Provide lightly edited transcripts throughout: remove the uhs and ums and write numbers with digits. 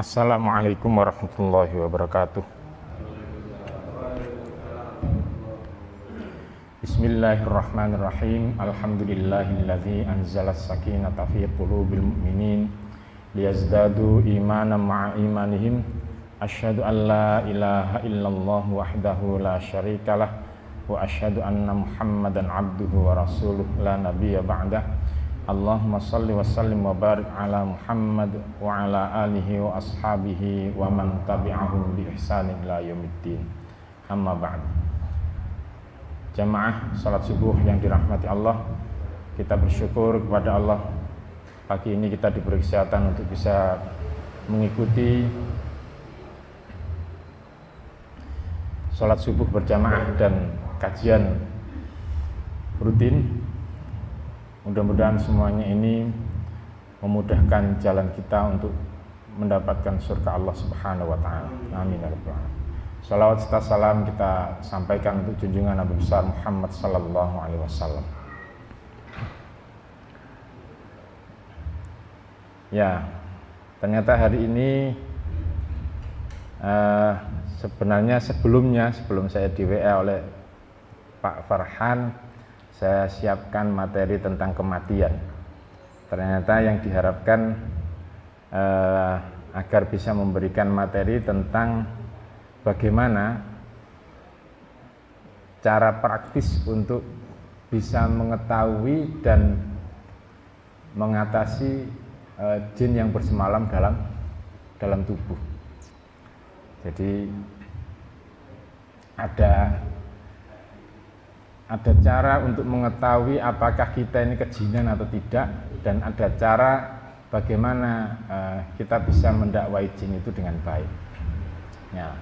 Assalamualaikum warahmatullahi wabarakatuh. Bismillahirrahmanirrahim. Alhamdulillahilladzi anzalas sakinata fi qulubil mu'minin liyazdadu imanan ma'a imanihim. Asyhadu an la ilaha illallah wahdahu la syarikalah wa asyhadu anna Muhammadan abduhu wa rasuluh la nabiyya ba'dah. Allahumma salli wa sallim wa barik ala Muhammad wa ala alihi wa ashabihi wa man tabi'ahum bi ihsanin ila yaumiddin. Amma ba'd. Jamaah salat subuh yang dirahmati Allah, kita bersyukur kepada Allah pagi ini kita diberi kesehatan untuk bisa mengikuti salat subuh berjamaah dan kajian rutin. Mudah-mudahan semuanya ini memudahkan jalan kita untuk mendapatkan surga Allah Subhanahu wa taala. Amin ya rabbal alamin. Salawat serta salam kita sampaikan untuk junjungan Nabi besar Muhammad sallallahu alaihi wasallam. Ya, ternyata hari ini sebenarnya sebelum saya di WA oleh Pak Farhan, saya siapkan materi tentang kematian. Ternyata yang diharapkan agar bisa memberikan materi tentang bagaimana cara praktis untuk bisa mengetahui dan mengatasi jin yang bersemalam dalam tubuh. Jadi ada cara untuk mengetahui apakah kita ini kejinan atau tidak, dan ada cara bagaimana kita bisa mendakwai jin itu dengan baik. Ya,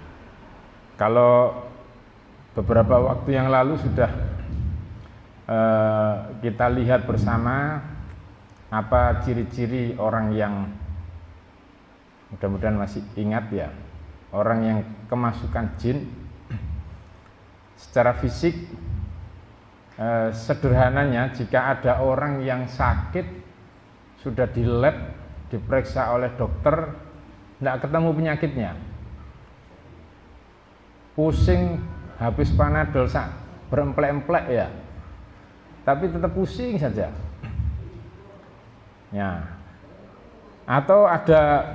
kalau beberapa waktu yang lalu sudah kita lihat bersama apa ciri-ciri orang yang, mudah-mudahan masih ingat ya, orang yang kemasukan jin secara fisik. Sederhananya, jika ada orang yang sakit sudah di lab, diperiksa oleh dokter, tidak ketemu penyakitnya, pusing, habis panadol beremplek-emplek ya, tapi tetap pusing saja ya. Atau ada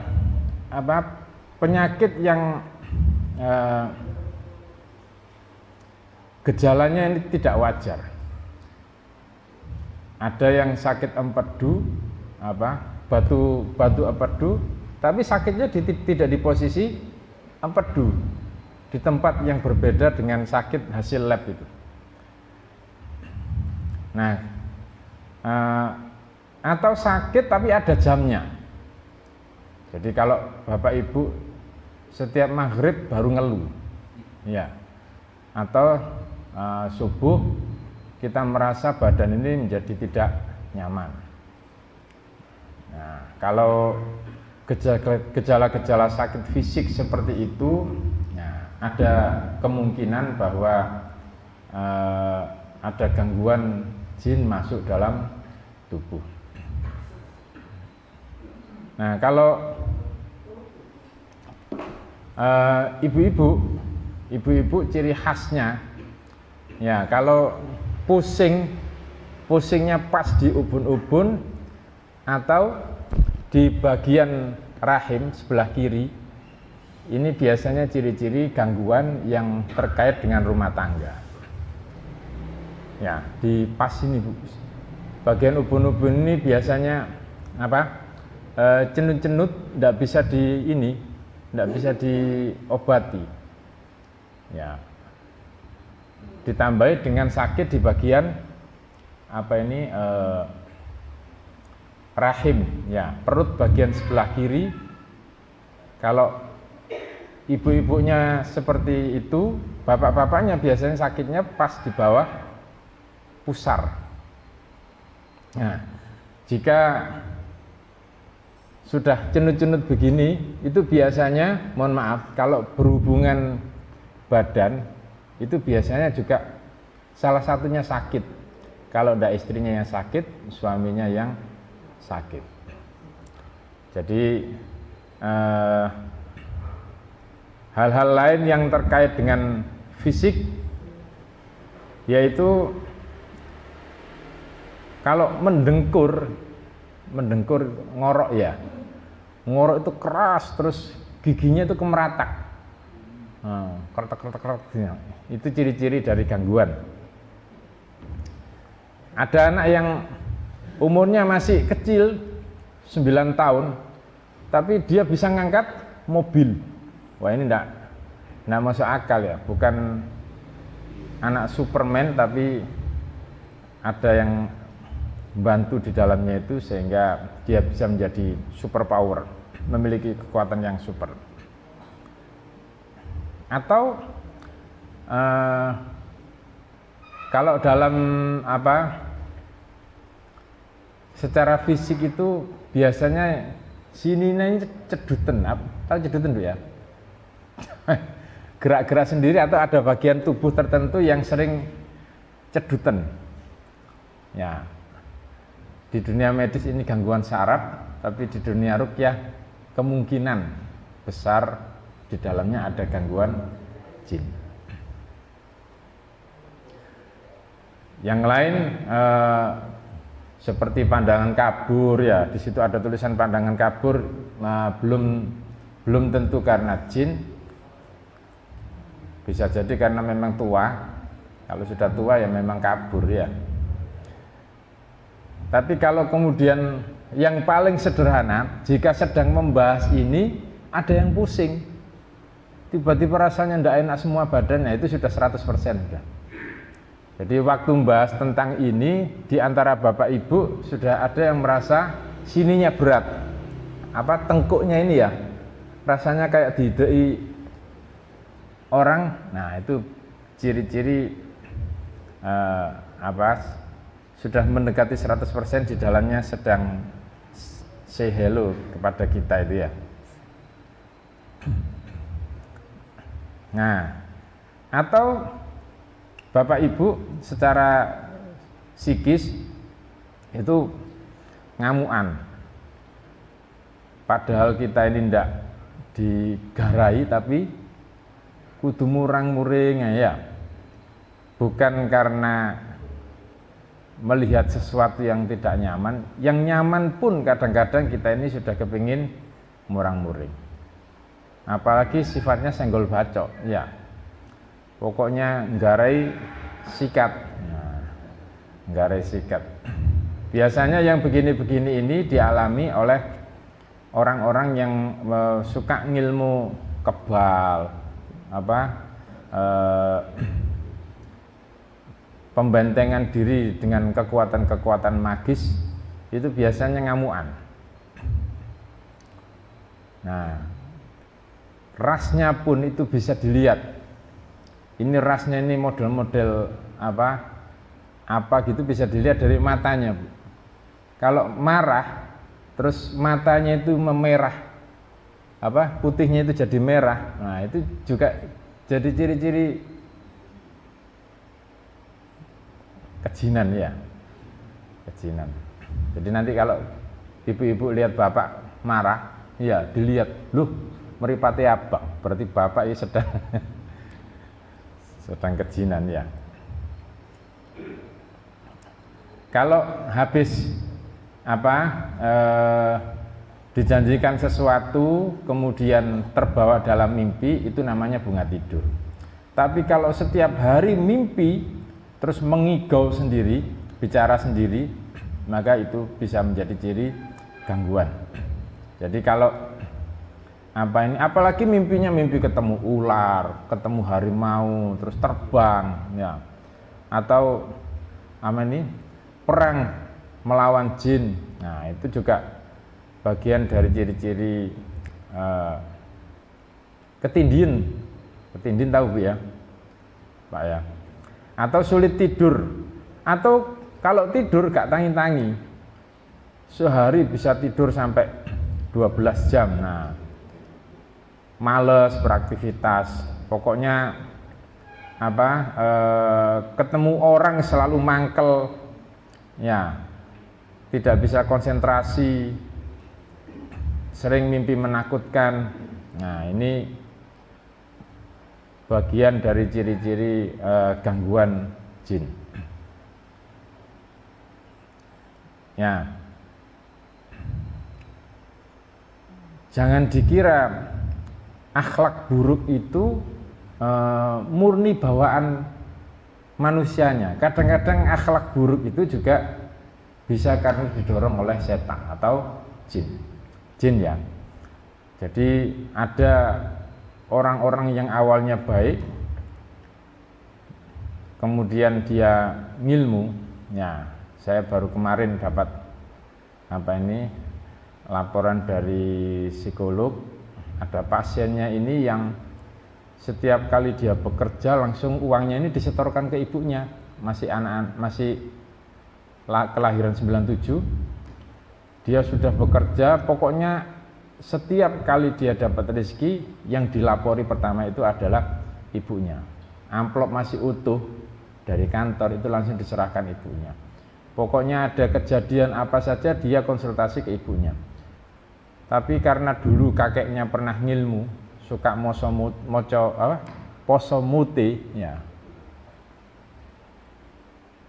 penyakit yang gejalanya ini tidak wajar. Ada yang sakit empedu, batu empedu, tapi sakitnya tidak di posisi empedu, di tempat yang berbeda dengan sakit hasil lab itu. Nah, atau sakit tapi ada jamnya. Jadi kalau Bapak Ibu setiap maghrib baru ngeluh, ya, atau subuh kita merasa badan ini menjadi tidak nyaman. Nah, kalau gejala-gejala sakit fisik seperti itu, nah, ada kemungkinan bahwa ada gangguan jin masuk dalam tubuh. Nah, kalau ibu-ibu ciri khasnya, ya, kalau pusingnya pas di ubun-ubun atau di bagian rahim sebelah kiri, ini biasanya ciri-ciri gangguan yang terkait dengan rumah tangga. Ya, di pas ini Bu, bagian ubun-ubun ini biasanya cenut-cenut, tidak bisa diobati. Ya, ditambahi dengan sakit di bagian rahim, ya, perut bagian sebelah kiri. Kalau ibu-ibunya seperti itu, bapak-bapaknya biasanya sakitnya pas di bawah pusar. Nah, jika sudah cenut-cenut begini, itu biasanya, mohon maaf, kalau berhubungan badan itu biasanya juga salah satunya sakit. Kalau tidak istrinya yang sakit, suaminya yang sakit. Jadi hal-hal lain yang terkait dengan fisik, yaitu kalau mendengkur ngorok ya, ngorok itu keras, terus giginya itu kemeratak, kretek, itu ciri-ciri dari gangguan. Ada anak yang umurnya masih kecil 9 tahun, tapi dia bisa ngangkat mobil. Wah, ini enggak masuk akal ya, bukan anak Superman, tapi ada yang bantu di dalamnya itu sehingga dia bisa menjadi super power, memiliki kekuatan yang super. Atau kalau dalam secara fisik itu biasanya sininya ini cedutan, tahu cedutan tuh ya? Gerak-gerak sendiri atau ada bagian tubuh tertentu yang sering cedutan. Ya. Di dunia medis ini gangguan saraf, tapi di dunia ruqyah kemungkinan besar di dalamnya ada gangguan jin. Yang lain seperti pandangan kabur ya, di situ ada tulisan pandangan kabur, belum tentu karena jin, bisa jadi karena memang tua. Kalau sudah tua ya memang kabur ya. Tapi kalau kemudian yang paling sederhana, jika sedang membahas ini ada yang pusing, tiba-tiba rasanya tidak enak semua badannya, itu sudah 100% sudah. Jadi waktu membahas tentang ini, di antara bapak ibu sudah ada yang merasa sininya berat, tengkuknya ini ya, rasanya kayak didei orang. Nah, itu ciri-ciri sudah mendekati 100% di dalamnya sedang say hello kepada kita itu ya. Nah, atau bapak ibu secara psikis itu ngamuan, padahal kita ini tidak digarai tapi kudu murang-muring ya, bukan karena melihat sesuatu yang tidak nyaman. Yang nyaman pun kadang-kadang kita ini sudah kepingin murang-muring, apalagi sifatnya senggol bacok ya, pokoknya nggarai sikat. Nggarai sikat biasanya yang begini-begini ini dialami oleh orang-orang yang suka ngilmu kebal, pembentengan diri dengan kekuatan-kekuatan magis, itu biasanya ngamuan. Nah, rasnya pun itu bisa dilihat. Ini rasnya ini model-model apa gitu bisa dilihat dari matanya, Bu. Kalau marah terus matanya itu memerah, putihnya itu jadi merah. Nah, itu juga jadi ciri-ciri kejinan ya, kejinan. Jadi nanti kalau ibu-ibu lihat bapak marah, ya dilihat, loh meripati abang, berarti bapak ini sedang kejinan ya. Kalau habis dijanjikan sesuatu kemudian terbawa dalam mimpi, itu namanya bunga tidur. Tapi kalau setiap hari mimpi terus mengigau sendiri, bicara sendiri, maka itu bisa menjadi ciri gangguan. Jadi kalau apalagi mimpinya mimpi ketemu ular, ketemu harimau, terus terbang ya, atau perang melawan jin. Nah, itu juga bagian dari ciri-ciri ketindian. Ketindian tahu Bu ya, Pak ya. Atau sulit tidur, atau kalau tidur gak tangi-tangi, sehari bisa tidur sampai 12 jam. Nah, males beraktivitas, pokoknya ketemu orang selalu mangkel ya, tidak bisa konsentrasi. sering mimpi menakutkan. Nah, ini bagian dari ciri-ciri gangguan jin. Ya, jangan dikira akhlak buruk itu murni bawaan manusianya. Kadang-kadang akhlak buruk itu juga bisa karena didorong oleh setan atau jin. Jin ya. Jadi ada orang-orang yang awalnya baik, kemudian dia ngilmu. Ya, saya baru kemarin dapat laporan dari psikolog. Ada pasiennya ini yang setiap kali dia bekerja langsung uangnya ini disetorkan ke ibunya. Masih kelahiran 97. Dia sudah bekerja, pokoknya setiap kali dia dapat rezeki yang dilapori pertama itu adalah ibunya. Amplop masih utuh dari kantor itu langsung diserahkan ibunya. Pokoknya ada kejadian apa saja dia konsultasi ke ibunya. Tapi karena dulu kakeknya pernah ngilmu, suka poso mute ya.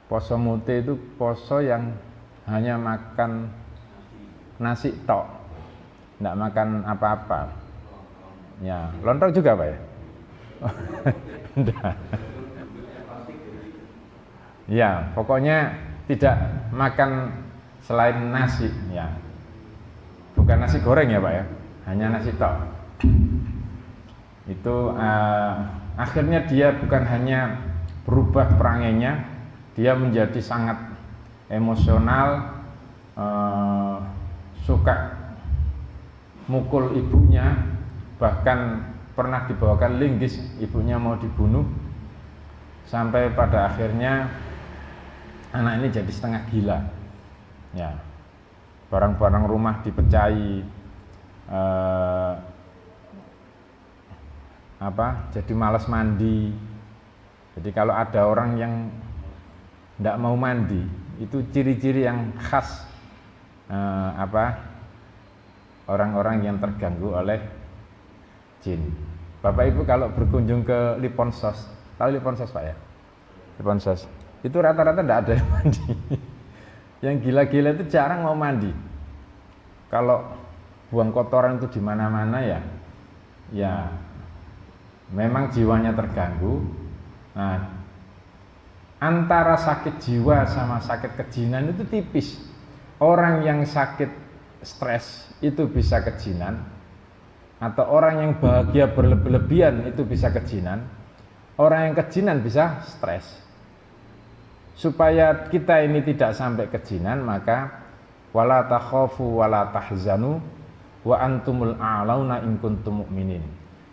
Poso mute itu poso yang hanya makan nasi tok, tidak makan apa-apa. Ya, lontong juga Pak ya? Enggak. Ya, pokoknya tidak makan selain nasi ya. Bukan nasi goreng ya Pak ya, hanya nasi tok. Itu akhirnya dia bukan hanya berubah perangainya, dia menjadi sangat emosional, suka mukul ibunya, bahkan pernah dibawakan linggis, ibunya mau dibunuh, sampai pada akhirnya anak ini jadi setengah gila. Ya, barang-barang rumah dipecahi, jadi malas mandi. Jadi kalau ada orang yang tidak mau mandi, itu ciri-ciri yang khas orang-orang yang terganggu oleh jin. Bapak Ibu kalau berkunjung ke Liponsos, tahu Liponsos Pak ya? Liponsos itu rata-rata tidak ada yang mandi. Yang gila-gila itu jarang mau mandi. Kalau buang kotoran itu di mana-mana ya memang jiwanya terganggu. Nah, antara sakit jiwa sama sakit kejinan itu tipis. Orang yang sakit stres itu bisa kejinan, atau orang yang bahagia berlebihan itu bisa kejinan. Orang yang kejinan bisa stres. Supaya kita ini tidak sampai kejinan, maka wala takhafu wala tahzanu wa antumul a'launa in kuntum mu'minin.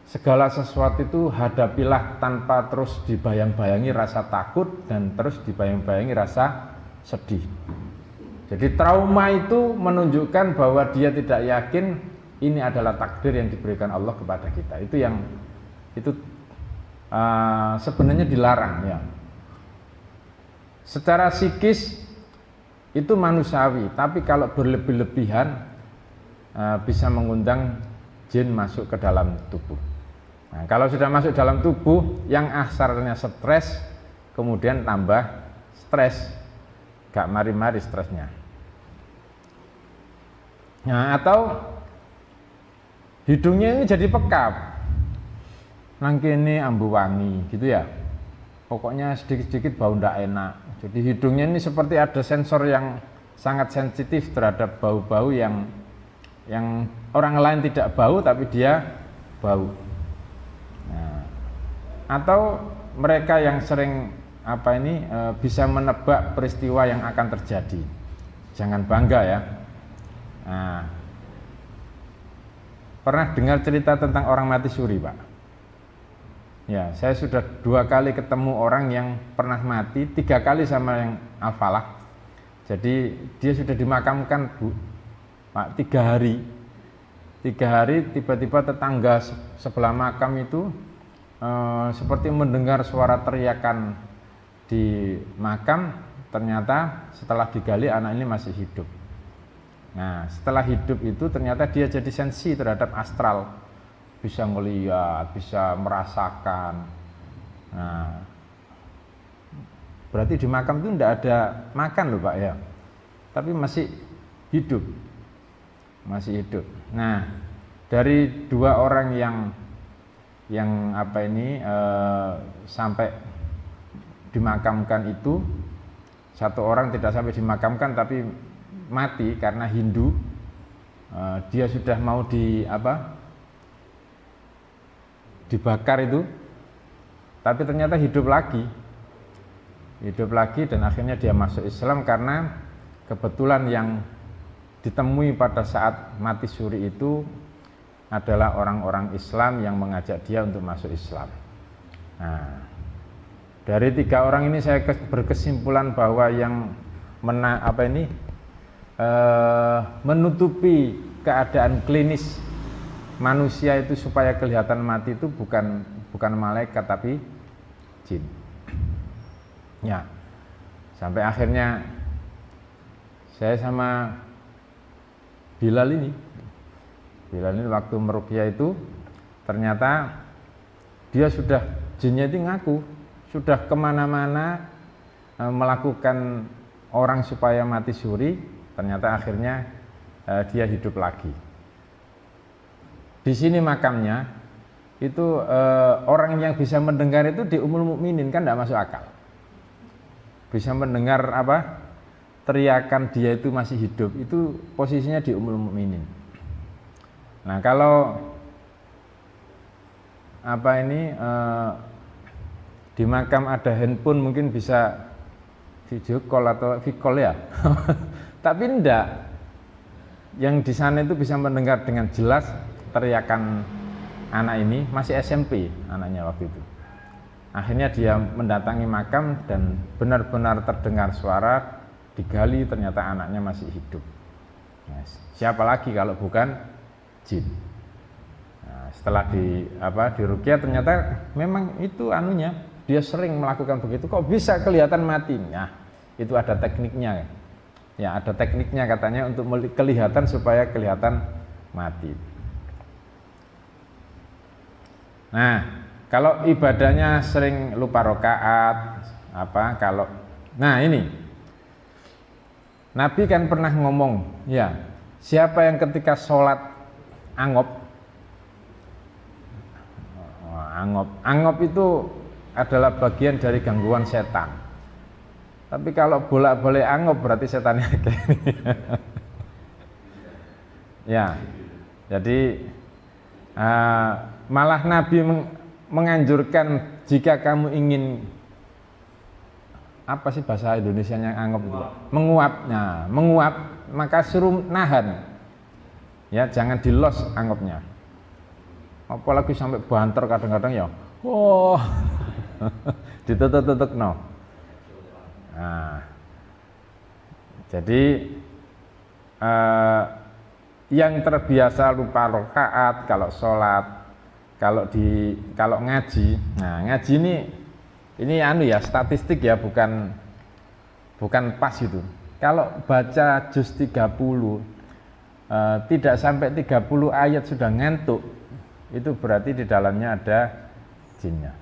Segala sesuatu itu hadapilah tanpa terus dibayang-bayangi rasa takut dan terus dibayang-bayangi rasa sedih. Jadi trauma itu menunjukkan bahwa dia tidak yakin ini adalah takdir yang diberikan Allah kepada kita. Itu sebenarnya dilarang ya. Secara psikis itu manusiawi, tapi kalau berlebih-lebihan bisa mengundang jin masuk ke dalam tubuh. Nah, kalau sudah masuk dalam tubuh yang asalnya stres, kemudian tambah stres, gak mari-mari stresnya. Nah, atau hidungnya ini jadi pekap, nangkini ambu wangi gitu ya. Pokoknya sedikit-sedikit bau ndak enak. Jadi hidungnya ini seperti ada sensor yang sangat sensitif terhadap bau-bau yang orang lain tidak bau tapi dia bau. Nah, atau mereka yang sering bisa menebak peristiwa yang akan terjadi. Jangan bangga ya. Nah, pernah dengar cerita tentang orang mati suri Pak? Ya, saya sudah 2 kali ketemu orang yang pernah mati, 3 kali sama yang Al-Falah. Jadi dia sudah dimakamkan Pak 3 hari. 3 hari tiba-tiba tetangga sebelah makam itu seperti mendengar suara teriakan di makam. Ternyata setelah digali anak ini masih hidup. Nah, setelah hidup itu ternyata dia jadi sensi terhadap astral, bisa ngelihat, bisa merasakan. Nah, berarti di makam itu tidak ada makan loh Pak ya, tapi masih hidup, masih hidup. Nah, dari dua orang yang sampai dimakamkan itu, satu orang tidak sampai dimakamkan tapi mati karena Hindu. Dia sudah mau dibakar itu, tapi ternyata hidup lagi dan akhirnya dia masuk Islam karena kebetulan yang ditemui pada saat mati suri itu adalah orang-orang Islam yang mengajak dia untuk masuk Islam. Nah, dari tiga orang ini saya berkesimpulan bahwa yang menutupi keadaan klinis manusia itu supaya kelihatan mati itu bukan malaikat tapi jin. Ya, sampai akhirnya saya sama Bilal ini waktu meruqyah itu ternyata dia sudah, jinnya itu ngaku sudah kemana-mana melakukan orang supaya mati suri. Ternyata akhirnya dia hidup lagi. Di sini makamnya itu orang yang bisa mendengar itu di Ummul Mukminin, kan tidak masuk akal. Bisa mendengar teriakan dia itu masih hidup, itu posisinya di Ummul Mukminin. Nah, kalau di makam ada handphone mungkin bisa video call atau call ya. Tapi enggak, yang di sana itu bisa mendengar dengan jelas teriakan anak ini, masih SMP anaknya waktu itu. Akhirnya dia mendatangi makam dan benar-benar terdengar suara, digali ternyata anaknya masih hidup. Nah, siapa lagi kalau bukan jin. Nah, setelah diruqyah ternyata memang itu dia sering melakukan begitu, kok bisa kelihatan mati. Nah, itu ada tekniknya. Ya, ada tekniknya katanya untuk kelihatan supaya kelihatan mati. Nah, kalau ibadahnya sering lupa rakaat, ini Nabi kan pernah ngomong, ya, siapa yang ketika sholat angop itu adalah bagian dari gangguan setan. Tapi kalau bolak-balik angop berarti setannya kayak ini. Ya, jadi malah Nabi menganjurkan jika kamu ingin apa sih bahasa Indonesianya angop itu? Menguap, maka suruh nahan. Ya, jangan dilos angopnya. Apalagi sampai banter kadang-kadang ya. Ditutuk-tutuk no. Nah, jadi yang terbiasa lupa rakaat kalau sholat, kalau ngaji. Nah, ngaji ini statistik ya, bukan pas itu. Kalau baca juz 30 tidak sampai 30 ayat sudah ngantuk, itu berarti di dalamnya ada jinnya.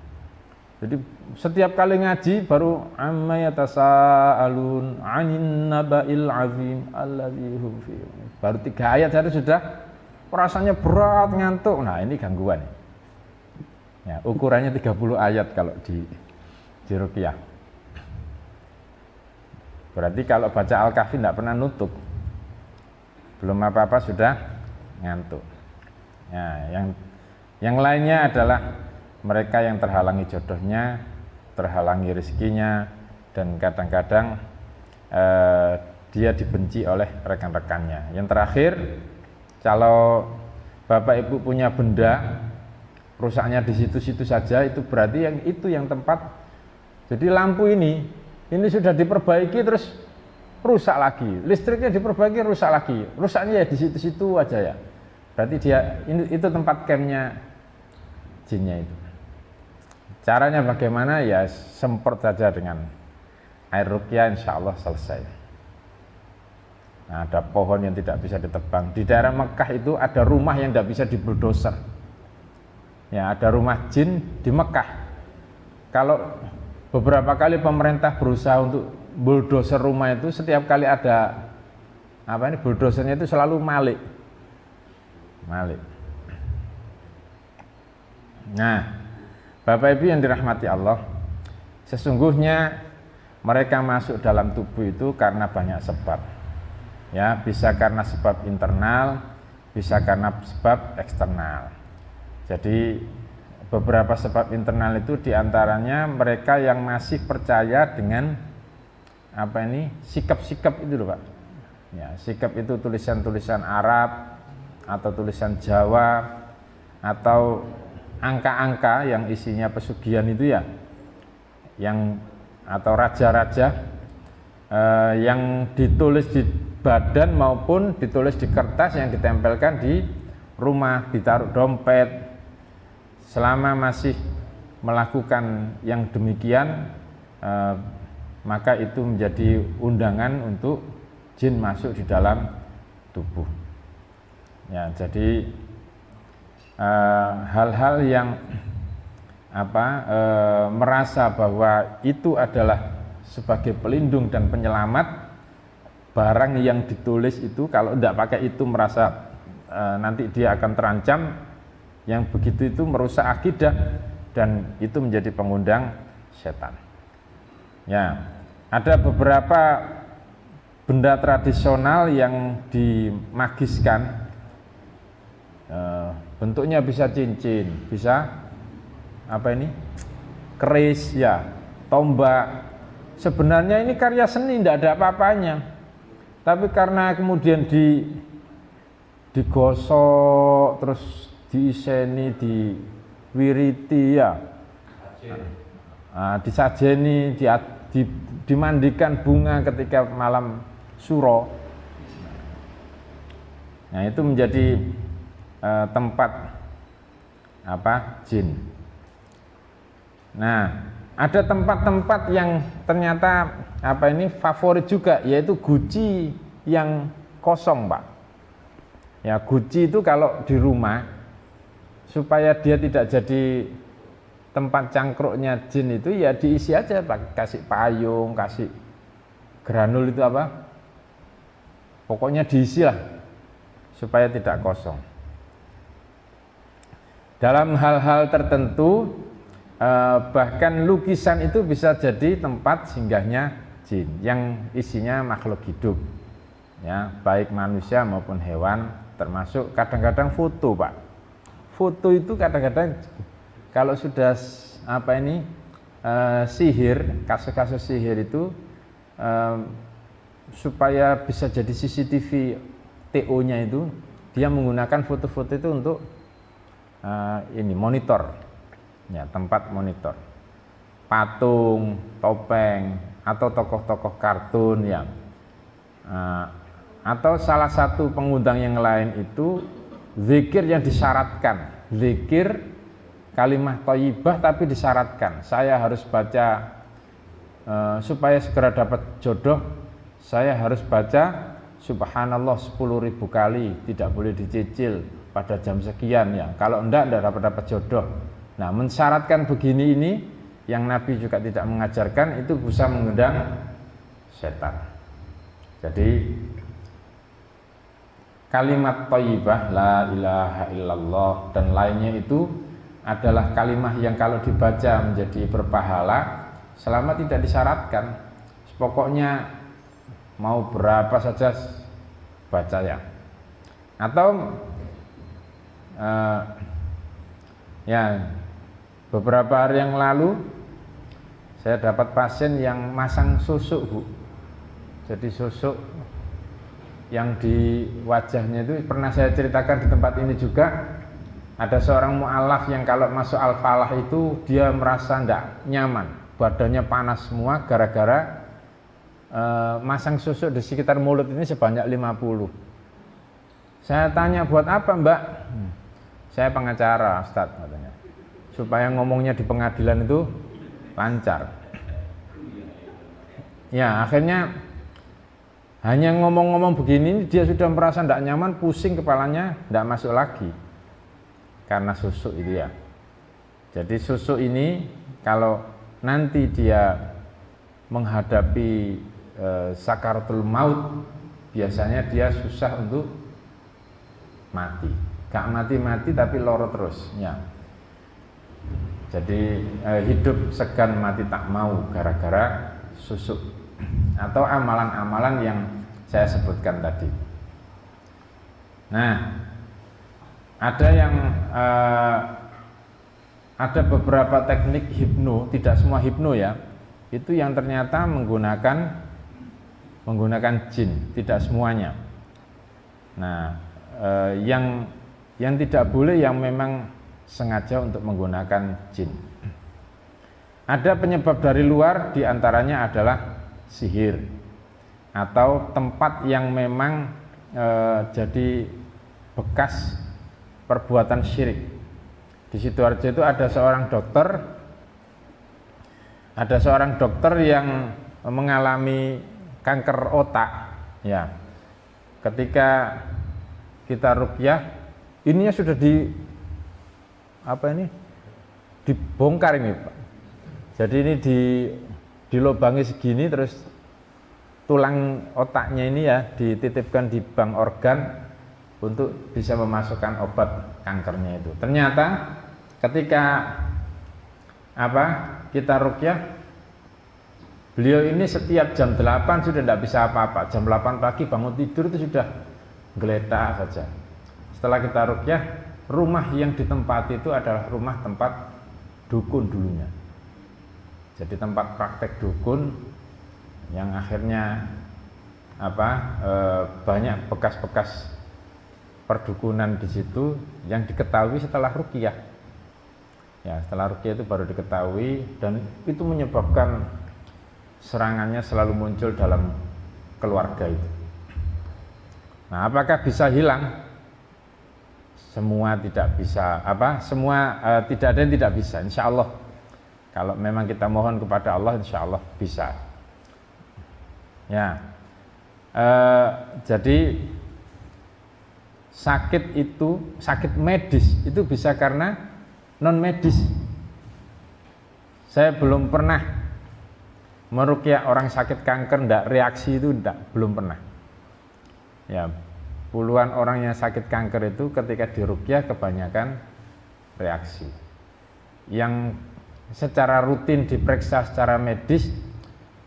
Jadi setiap kali ngaji baru amma yatasaalun 'anin naba'il 'azim alladzi hum fihi. Baru 3 ayat saja sudah rasanya berat, ngantuk. Nah, ini gangguan. Ya, ukurannya 30 ayat kalau di ruqyah. Berarti kalau baca Al-Kahfi tidak pernah nutup. Belum apa-apa sudah ngantuk. Ya, yang lainnya adalah mereka yang terhalangi jodohnya, terhalangi rezekinya, dan kadang-kadang dia dibenci oleh rekan-rekannya. Yang terakhir, kalau Bapak Ibu punya benda, rusaknya di situ-situ saja, itu berarti yang tempat. Jadi lampu ini sudah diperbaiki terus rusak lagi, listriknya diperbaiki rusak lagi, rusaknya ya di situ-situ aja ya. Berarti itu tempat campnya jinnya itu. Caranya bagaimana? Ya semprot saja dengan air ruqyah, insya Allah selesai. Nah, ada pohon yang tidak bisa ditebang. Di daerah Mekah itu ada rumah yang tidak bisa dibuldoser. Ya, ada rumah jin di Mekah. Kalau beberapa kali pemerintah berusaha untuk bulldozer rumah itu, setiap kali ada bulldozernya itu selalu malik. Nah, Bapak Ibu yang dirahmati Allah, sesungguhnya mereka masuk dalam tubuh itu karena banyak sebab. Ya, bisa karena sebab internal, bisa karena sebab eksternal. Jadi beberapa sebab internal itu diantaranya mereka yang masih percaya dengan sikap-sikap itu loh Pak. Ya, sikap itu tulisan-tulisan Arab atau tulisan Jawa atau angka-angka yang isinya pesugihan itu ya, atau raja-raja yang ditulis di badan maupun ditulis di kertas yang ditempelkan di rumah, ditaruh dompet. Selama masih melakukan yang demikian, maka itu menjadi undangan untuk jin masuk di dalam tubuh. Ya, jadi hal-hal yang merasa bahwa itu adalah sebagai pelindung dan penyelamat, barang yang ditulis itu kalau tidak pakai itu merasa nanti dia akan terancam, yang begitu itu merusak akidah dan itu menjadi pengundang setan. Ya, ada beberapa benda tradisional yang dimagiskan, bentuknya bisa cincin, bisa keris ya, tombak. Sebenarnya ini karya seni, tidak ada apa-apanya. Tapi karena kemudian digosok, terus diiseni, diwiriti ya, disajeni, dimandikan bunga ketika malam suro. Nah, itu menjadi tempat jin. Nah, ada tempat-tempat yang ternyata favorit juga, yaitu guci yang kosong Pak. Ya, guci itu kalau di rumah supaya dia tidak jadi tempat cangkruknya jin itu ya diisi aja Pak, kasih payung, kasih granul itu pokoknya diisi lah supaya tidak kosong. Dalam hal-hal tertentu bahkan lukisan itu bisa jadi tempat singgahnya jin yang isinya makhluk hidup, ya, baik manusia maupun hewan, termasuk kadang-kadang foto Pak. Foto itu kadang-kadang kalau sudah sihir, kasus-kasus sihir itu supaya bisa jadi CCTV TO-nya itu, dia menggunakan foto-foto itu untuk monitor. Ya, tempat monitor, patung, topeng, atau tokoh-tokoh kartun ya, atau salah satu pengundang yang lain itu zikir yang disyaratkan, zikir kalimah thayyibah tapi disyaratkan. Saya harus baca supaya segera dapat jodoh, saya harus baca subhanallah 10.000 kali, tidak boleh dicicil pada jam sekian ya. Kalau enggak dapat jodoh. Nah, mensyaratkan begini ini yang Nabi juga tidak mengajarkan, itu bisa mengundang setan. Jadi kalimat thayyibah la ilaha illallah dan lainnya itu adalah kalimat yang kalau dibaca menjadi berpahala selama tidak disyaratkan. Pokoknya mau berapa saja baca ya. Atau beberapa hari yang lalu saya dapat pasien yang masang susuk Bu. Jadi susuk yang di wajahnya itu pernah saya ceritakan di tempat ini juga. Ada seorang mu'alaf yang kalau masuk al-falah itu dia merasa tidak nyaman, badannya panas semua gara-gara masang susuk di sekitar mulut ini sebanyak 50. Saya tanya, buat apa Mbak? Saya pengacara Ustadz katanya, supaya ngomongnya di pengadilan itu lancar. Ya, akhirnya Hanya ngomong-ngomong begini dia sudah merasa tidak nyaman, pusing kepalanya, tidak masuk lagi karena susuk itu ya. Jadi susuk ini kalau nanti dia menghadapi sakaratul maut, biasanya dia susah untuk mati. Gak mati-mati tapi loro terus ya. Jadi hidup segan mati tak mau gara-gara susuk atau amalan-amalan yang saya sebutkan tadi. Nah, ada beberapa teknik hipno, tidak semua hipno ya, itu yang ternyata menggunakan jin, tidak semuanya. Nah, yang tidak boleh yang memang sengaja untuk menggunakan jin. Ada penyebab dari luar, diantaranya adalah sihir atau tempat yang memang jadi bekas perbuatan syirik. Di Sidoarjo itu ada seorang dokter yang mengalami kanker otak ya. Ketika kita ruqyah, ininya sudah dibongkar ini Pak. Jadi ini dilobangi segini, terus tulang otaknya ini ya dititipkan di bank organ untuk bisa memasukkan obat kankernya itu. Ternyata ketika kita ruqyah, beliau ini setiap jam 8 sudah tidak bisa apa-apa. Jam 8 pagi bangun tidur itu sudah geletak saja. Setelah kita ruqyah, rumah yang ditempati itu adalah rumah tempat dukun dulunya. Jadi tempat praktek dukun yang akhirnya banyak bekas-bekas perdukunan di situ yang diketahui setelah ruqyah. Ya, setelah ruqyah itu baru diketahui, dan itu menyebabkan serangannya selalu muncul dalam keluarga itu. Nah, apakah bisa hilang? Semua tidak bisa, tidak ada yang tidak bisa. Insya Allah, kalau memang kita mohon kepada Allah, insya Allah bisa. Ya, jadi sakit medis itu bisa karena non medis. Saya belum pernah meruqyah orang sakit kanker reaksi itu belum pernah. Ya, puluhan orang yang sakit kanker itu ketika diruqyah kebanyakan reaksi. Yang secara rutin diperiksa secara medis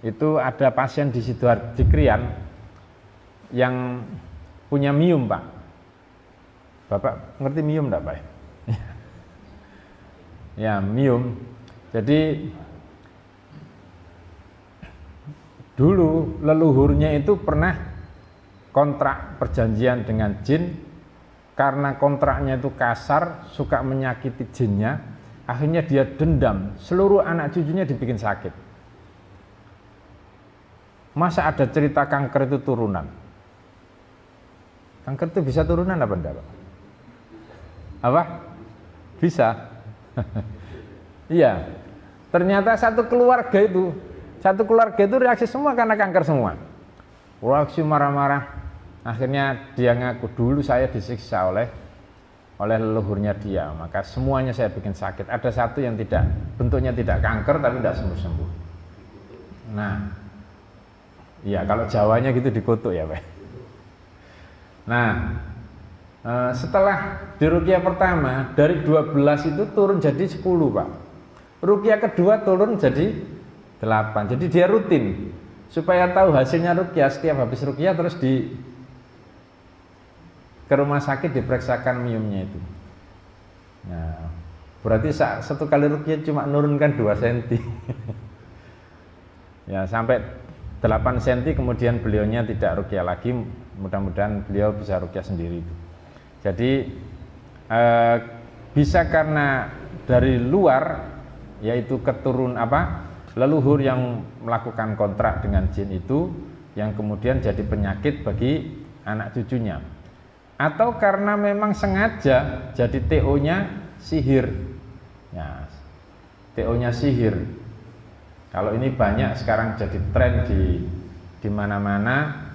itu ada pasien di Sidoarjo di Krian yang punya miom Pak. Bapak ngerti miom enggak Pak? Ya, miom. Jadi dulu leluhurnya itu pernah kontrak perjanjian dengan jin, karena kontraknya itu kasar, suka menyakiti jinnya, akhirnya dia dendam, seluruh anak cucunya dibikin sakit. Masa ada cerita kanker itu turunan? Kanker itu bisa turunan apa enggak Pak? Apa? Bisa. Iya. Ternyata satu keluarga itu reaksi semua karena kanker semua. Reaksi marah-marah. Akhirnya dia ngaku, dulu saya disiksa oleh leluhurnya dia, maka semuanya saya bikin sakit. Ada satu yang bentuknya tidak kanker tapi tidak sembuh-sembuh. Nah, iya, kalau Jawanya gitu dikutuk ya Pak. Nah, setelah di ruqyah pertama dari 12 itu turun jadi 10 Pak. Ruqyah kedua turun jadi 8. Jadi dia rutin supaya tahu hasilnya ruqyah. Setiap habis ruqyah terus ke rumah sakit diperiksakan miomnya itu. Nah, berarti satu kali ruqyah cuma nurunkan 2 cm. Ya, sampai 8 cm kemudian beliaunya tidak ruqyah lagi. Mudah-mudahan beliau bisa ruqyah sendiri itu. Jadi bisa karena dari luar, yaitu leluhur yang melakukan kontrak dengan jin itu, yang kemudian jadi penyakit bagi anak cucunya, atau karena memang sengaja jadi TO-nya sihir. Ya, TO-nya sihir. Kalau ini banyak sekarang jadi tren di mana-mana,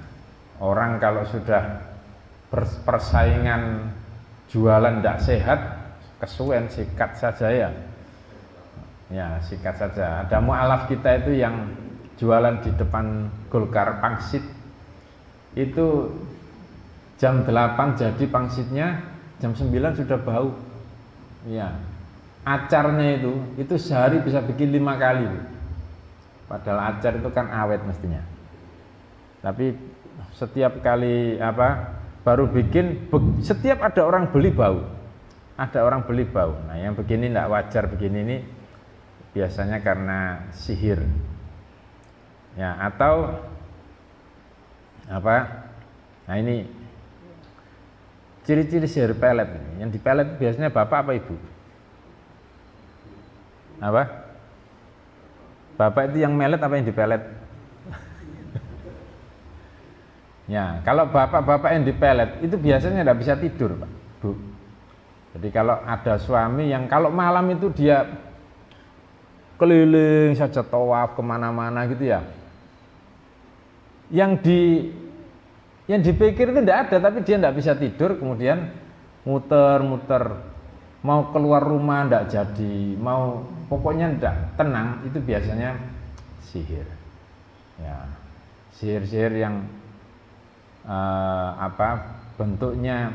Orang kalau sudah persaingan jualan tidak sehat, kesuwen sikat saja ya. Ya, sikat saja. Ada mualaf kita itu yang jualan di depan Golkar pangsit. Itu jam 8 jadi pangsitnya, jam 9 sudah bau. Ya. Acarnya itu sehari bisa bikin 5 kali. Padahal acar itu kan awet mestinya. Tapi setiap kali baru bikin, setiap ada orang beli bau. Ada orang beli bau. Nah, yang begini tidak wajar, begini ini biasanya karena sihir. Ya, atau nah ini ciri-ciri sihir pelet. Yang dipelet biasanya bapak apa ibu? Bapak itu yang melet apa yang dipelet? Ya, kalau bapak-bapak yang dipelet itu biasanya tidak bisa tidur, Pak, Bu. Jadi kalau ada suami yang kalau malam itu dia keliling saja tawaf kemana-mana gitu ya, yang dipikir itu tidak ada, tapi dia tidak bisa tidur, kemudian muter-muter, mau keluar rumah tidak jadi, mau pokoknya tidak tenang, itu biasanya sihir. Ya, sihir-sihir yang bentuknya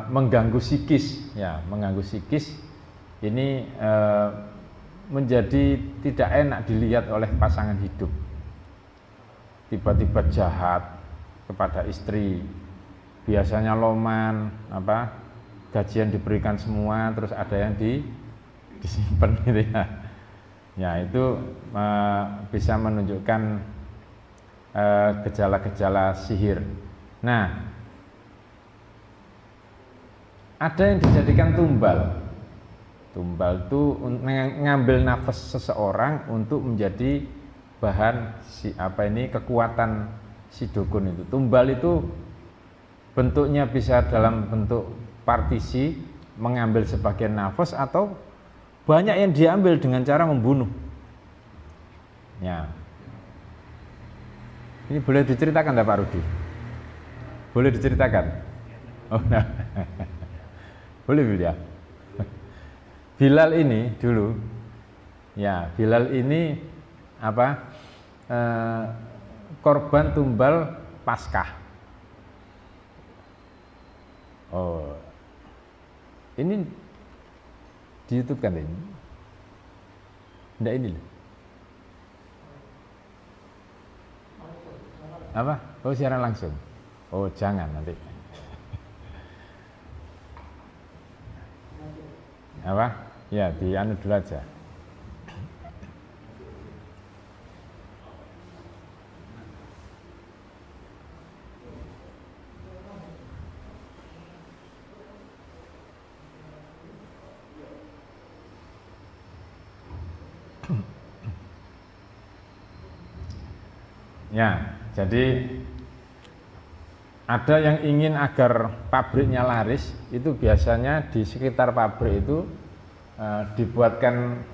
mengganggu psikis, ya, mengganggu psikis. Ini menjadi tidak enak dilihat oleh pasangan hidup. Tiba-tiba jahat kepada istri, biasanya loman, gajian diberikan semua, terus ada yang disimpan gitu ya. Ya, itu bisa menunjukkan gejala-gejala sihir. Nah, ada yang dijadikan tumbal. Tumbal itu ngambil nafas seseorang untuk menjadi bahan kekuatan si dukun itu. Tumbal itu bentuknya bisa dalam bentuk partisi, mengambil sebagian nafas, atau banyak yang diambil dengan cara membunuh. Ya. Ini boleh diceritakan enggak Pak Rudi? Boleh diceritakan? Oh, nah. Boleh ya. Bilal ini dulu, ya, Bilal ini korban tumbal Paskah. Oh, ini di YouTube kan ini? Enggak ini loh. Oh, siaran langsung. Oh, jangan nanti. Ya, dianu dulu aja. Ya, jadi ada yang ingin agar pabriknya laris, itu biasanya di sekitar pabrik itu dibuatkan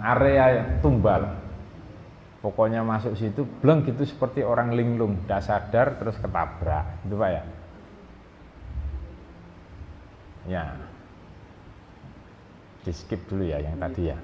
area tumbal. Pokoknya masuk situ bleng gitu seperti orang linglung, tidak sadar terus ketabrak, gitu Pak ya. Ya, di skip dulu ya yang tadi ya.